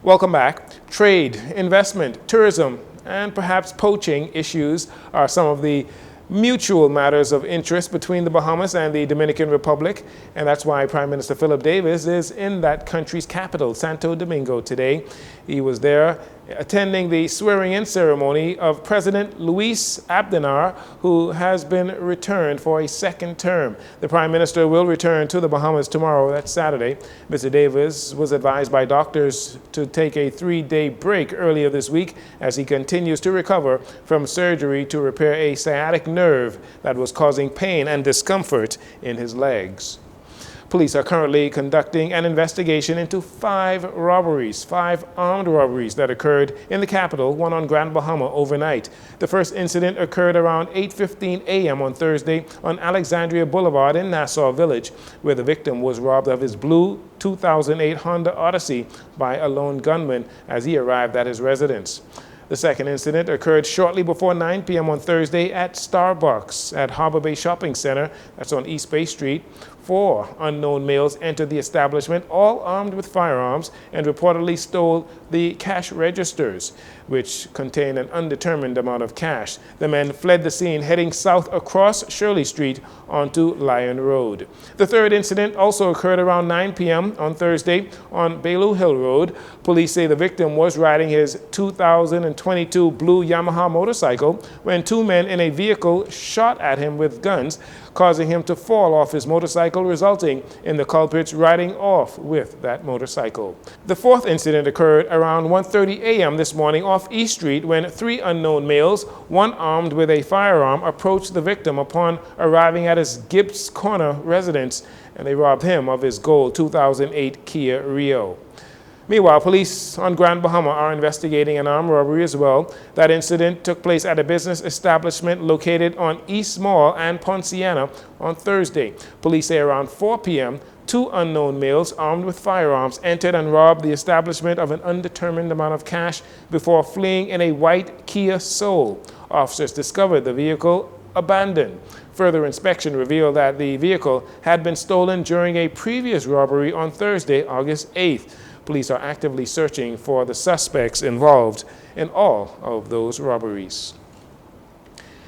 Welcome back. Trade, investment, tourism, and perhaps poaching issues are some of the mutual matters of interest between the Bahamas and the Dominican Republic, and that's why Prime Minister Philip Davis is in that country's capital, Santo Domingo, today. He was there attending the swearing-in ceremony of President Luis Abdinar, who has been returned for a second term. The Prime Minister will return to the Bahamas tomorrow, that's Saturday. Mr. Davis was advised by doctors to take a 3-day break earlier this week as he continues to recover from surgery to repair a sciatic nerve that was causing pain and discomfort in his legs. Police are currently conducting an investigation into 5 armed robberies that occurred in the capital, one on Grand Bahama overnight. The first incident occurred around 8:15 a.m. on Thursday on Alexandria Boulevard in Nassau Village, where the victim was robbed of his blue 2008 Honda Odyssey by a lone gunman as he arrived at his residence. The second incident occurred shortly before 9 p.m. on Thursday at Starbucks at Harbor Bay Shopping Center, that's on East Bay Street. 4 unknown males entered the establishment, all armed with firearms, and reportedly stole the cash registers, which contained an undetermined amount of cash. The men fled the scene, heading south across Shirley Street onto Lion Road. The third incident also occurred around 9 p.m. on Thursday on Bailu Hill Road. Police say the victim was riding his 2022 blue Yamaha motorcycle when 2 men in a vehicle shot at him with guns, causing him to fall off his motorcycle, resulting in the culprits riding off with that motorcycle. The fourth incident occurred around 1:30 a.m. this morning off East Street when 3 unknown males, one armed with a firearm, approached the victim upon arriving at his Gibbs Corner residence, and they robbed him of his gold 2008 Kia Rio. Meanwhile, police on Grand Bahama are investigating an armed robbery as well. That incident took place at a business establishment located on East Mall and Ponciana on Thursday. Police say around 4 p.m., 2 unknown males armed with firearms entered and robbed the establishment of an undetermined amount of cash before fleeing in a white Kia Soul. Officers discovered the vehicle abandoned. Further inspection revealed that the vehicle had been stolen during a previous robbery on Thursday, August 8th. Police are actively searching for the suspects involved in all of those robberies.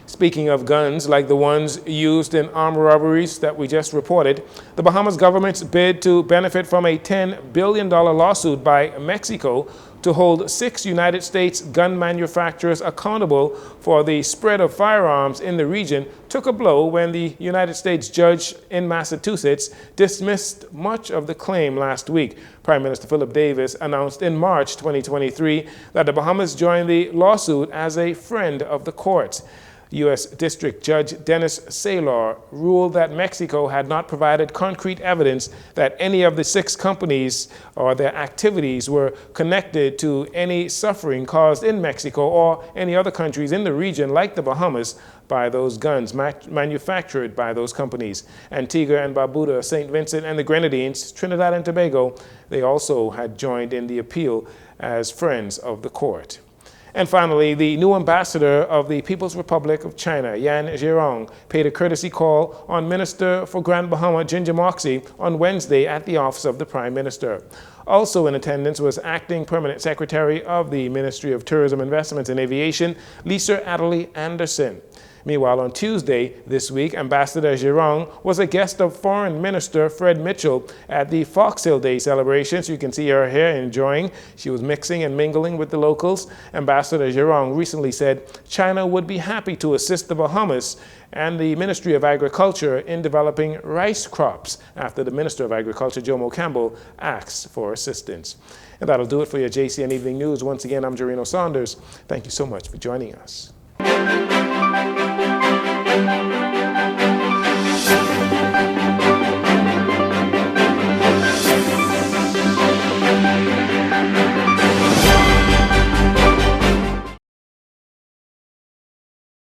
Speaking of guns, like the ones used in armed robberies that we just reported, the Bahamas government's bid to benefit from a $10 billion lawsuit by Mexico to hold 6 United States gun manufacturers accountable for the spread of firearms in the region took a blow when the United States judge in Massachusetts dismissed much of the claim last week. Prime Minister Philip Davis announced in March 2023 that the Bahamas joined the lawsuit as a friend of the courts. U.S. District Judge Dennis Saylor ruled that Mexico had not provided concrete evidence that any of the 6 companies or their activities were connected to any suffering caused in Mexico or any other countries in the region like the Bahamas by those guns manufactured by those companies. Antigua and Barbuda, St. Vincent and the Grenadines, Trinidad and Tobago, they also had joined in the appeal as friends of the court. And finally, the new ambassador of the People's Republic of China, Yan Zhirong, paid a courtesy call on Minister for Grand Bahama, Ginger Moxie, on Wednesday at the office of the Prime Minister. Also in attendance was Acting Permanent Secretary of the Ministry of Tourism, Investments and Aviation, Lisa Adderley Anderson. Meanwhile, on Tuesday this week, Ambassador Zhirong was a guest of Foreign Minister Fred Mitchell at the Fox Hill Day celebrations. You can see her here enjoying. She was mixing and mingling with the locals. Ambassador Zhirong recently said China would be happy to assist the Bahamas and the Ministry of Agriculture in developing rice crops after the Minister of Agriculture, Jomo Campbell, asked for assistance. And that'll do it for your JCN Evening News. Once again, I'm Jarino Saunders. Thank you so much for joining us.